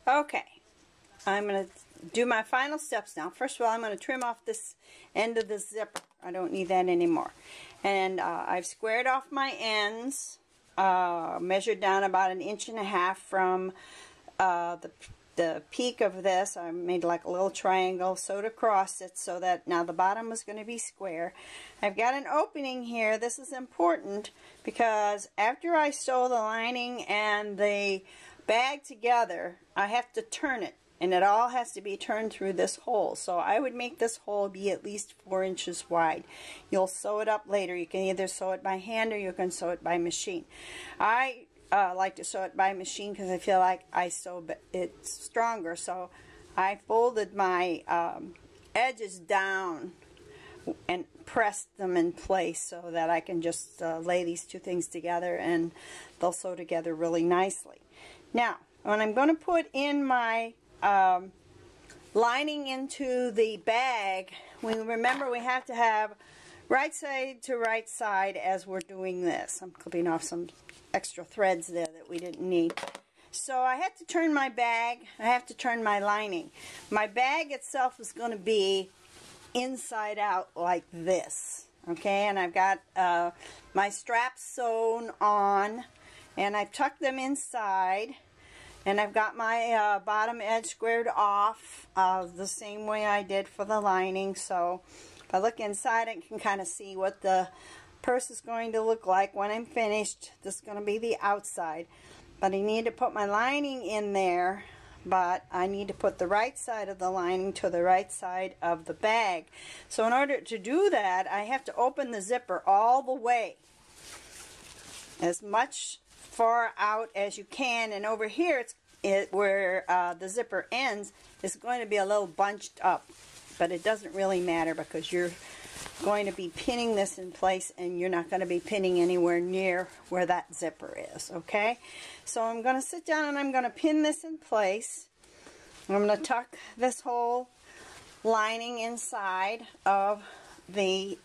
Okay, I'm going to do my final steps now. First of all, I'm going to trim off this end of the zipper. I don't need that anymore. And I've squared off my ends, measured down about 1.5 inches from the peak of this. I made like a little triangle, sewed across it so that now the bottom is going to be square. I've got an opening here. This is important because after I sew the lining and the bag together, I have to turn it, and it all has to be turned through this hole. So I would make this hole be at least 4 inches wide. You'll sew it up later. You can either sew it by hand or you can sew it by machine. I like to sew it by machine because I feel like I sew it stronger. So I folded my edges down and pressed them in place so that I can just lay these two things together and they'll sew together really nicely. Now, when I'm going to put in my lining into the bag, remember we have to have right side to right side as we're doing this. I'm clipping off some extra threads there that we didn't need. So I have to turn my bag, I have to turn my lining. My bag itself is going to be inside out like this, okay? And I've got my straps sewn on, and I've tucked them inside, and I've got my bottom edge squared off the same way I did for the lining. So if I look inside, I can kind of see what the purse is going to look like when I'm finished. This is going to be the outside, but I need to put my lining in there, but I need to put the right side of the lining to the right side of the bag. So in order to do that, I have to open the zipper all the way, as much far out as you can, and over here where the zipper ends is going to be a little bunched up, but it doesn't really matter because you're going to be pinning this in place and you're not going to be pinning anywhere near where that zipper is, okay? So I'm going to sit down and I'm going to pin this in place. I'm going to tuck this whole lining inside of the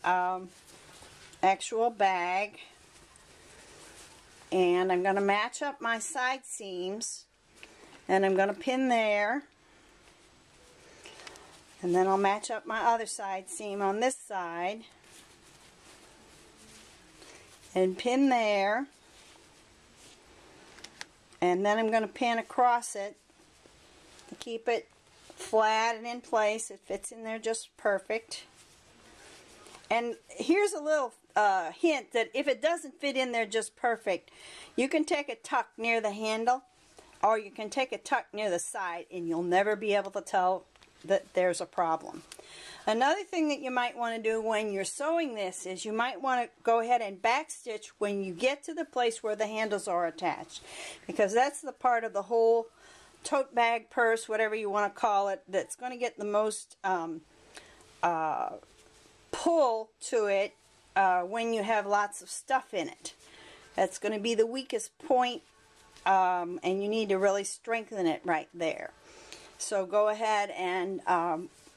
actual bag, and I'm going to match up my side seams, and I'm going to pin there. And then I'll match up my other side seam on this side and pin there. And then I'm going to pin across it to keep it flat and in place. It fits in there just perfect. And here's a little hint that if it doesn't fit in there just perfect, you can take a tuck near the handle, or you can take a tuck near the side, and you'll never be able to tell that there's a problem. Another thing that you might want to do when you're sewing this is you might want to go ahead and backstitch when you get to the place where the handles are attached, because that's the part of the whole tote bag, purse, whatever you want to call it, that's going to get the most pull to it when you have lots of stuff in it. That's going to be the weakest point, and you need to really strengthen it right there. So go ahead and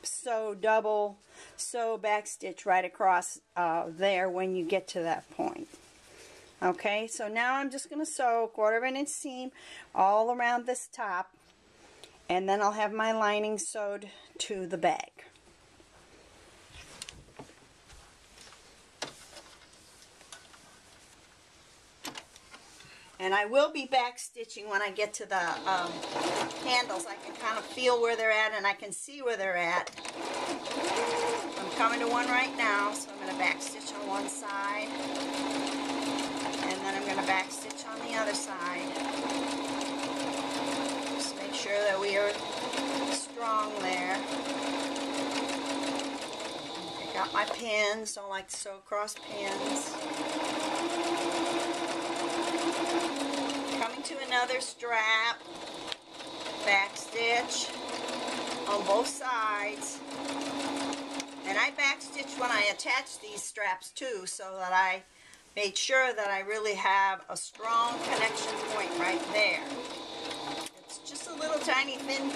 sew backstitch right across there when you get to that point. Okay, so now I'm just going to sew 1/4 inch seam all around this top, and then I'll have my lining sewed to the bag. And I will be back stitching when I get to the handles. I can kind of feel where they're at, and I can see where they're at. I'm coming to one right now, so I'm going to back stitch on one side, and then I'm going to back stitch on the other side. Just make sure that we are strong there. I got my pins. Don't like to sew across pins. Coming to another strap, back stitch on both sides, and I back stitch when I attach these straps too, so that I made sure that I really have a strong connection point right there. It's just a little tiny thin,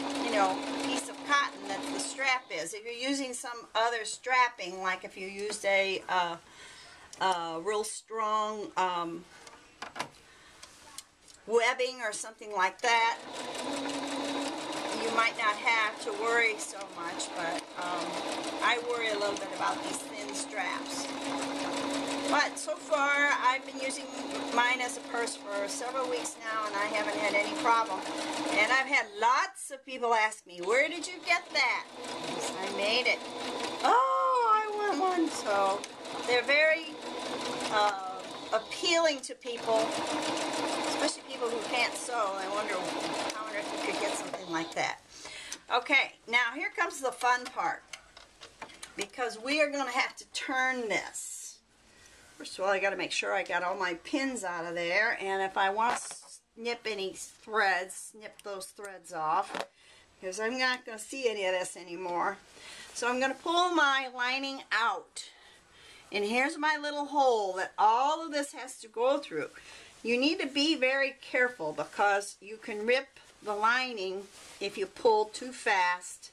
piece of cotton that the strap is. If you're using some other strapping, like if you used a real strong webbing or something like that, you might not have to worry so much, but I worry a little bit about these thin straps. But so far, I've been using mine as a purse for several weeks now, and I haven't had any problem. And I've had lots of people ask me, where did you get that? Yes, I made it. Oh, I want one. So they're very appealing to people, especially people who can't sew. I wonder if you could get something like that. Okay, now here comes the fun part, because we are going to have to turn this. First of all, I got to make sure I got all my pins out of there, and if I want to snip any threads, snip those threads off, because I'm not going to see any of this anymore. So I'm going to pull my lining out, and here's my little hole that all of this has to go through. You need to be very careful, because you can rip the lining if you pull too fast,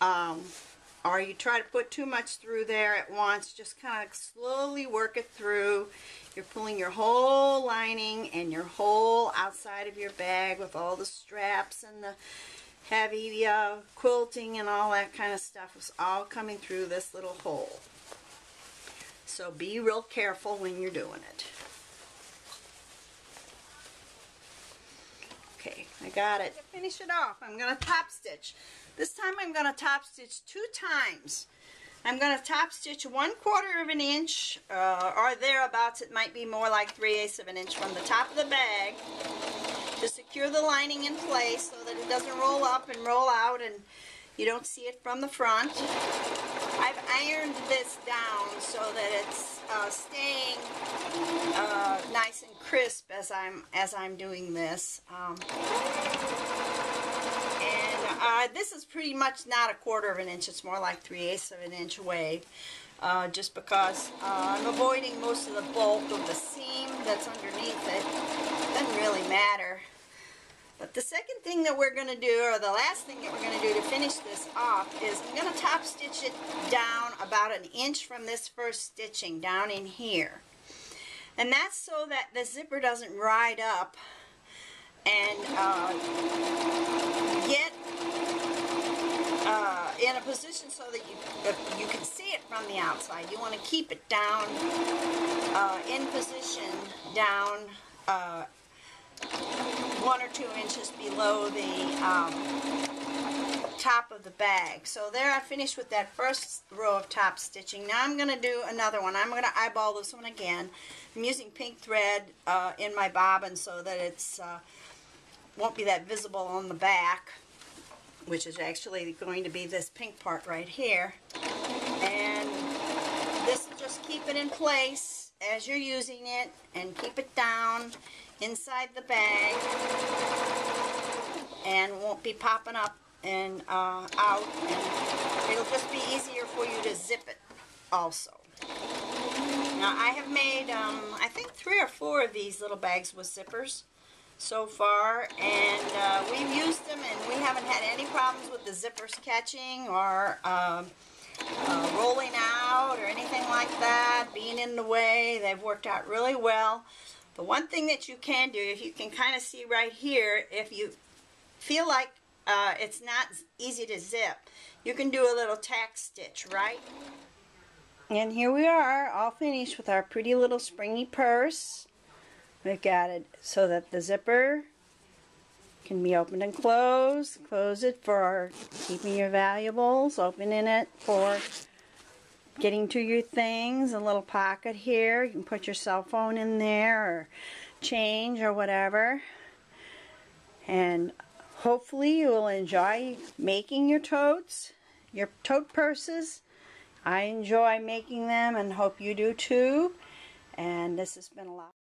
or you try to put too much through there at once. Just kind of slowly work it through. You're pulling your whole lining and your whole outside of your bag with all the straps and the heavy quilting and all that kind of stuff is all coming through this little hole. So be real careful when you're doing it. Okay, I got it. To finish it off, I'm going to top stitch. This time I'm going to top stitch 2 times. I'm going to top stitch 1/4 of an inch, or thereabouts. It might be more like 3/8 of an inch from the top of the bag to secure the lining in place so that it doesn't roll up and roll out and you don't see it from the front. I've ironed this down so that it's staying nice and crisp as I'm doing this. This is pretty much not 1/4 of an inch. It's more like 3/8 of an inch away, just because I'm avoiding most of the bulk of the seam that's underneath it. Doesn't really matter. But the second thing that we're going to do, or the last thing that we're going to do to finish this off, is I'm going to top stitch it down about 1 inch from this first stitching down in here. And that's so that the zipper doesn't ride up and get in a position so that you can see it from the outside. You want to keep it down in position down 1 or 2 inches below the top of the bag. So there, I finished with that first row of top stitching. Now I'm going to do another one. I'm going to eyeball this one again. I'm using pink thread in my bobbin so that it's won't be that visible on the back, which is actually going to be this pink part right here. And this will just keep it in place as you're using it, and keep it down inside the bag, and won't be popping up and out, and it'll just be easier for you to zip it also. Now I have made I think 3 or 4 of these little bags with zippers so far, and we've used them and we haven't had any problems with the zippers catching or rolling out or anything like that, being in the way. They've worked out really well. The one thing that you can do, if you can kind of see right here, if you feel like it's not easy to zip, you can do a little tack stitch, right? And here we are, all finished with our pretty little springy purse. We've got it so that the zipper can be opened and closed. Close it for keeping your valuables, opening it for getting to your things. A little pocket here, you can put your cell phone in there or change or whatever. And hopefully you will enjoy making your totes, your tote purses. I enjoy making them and hope you do too. And this has been a lot.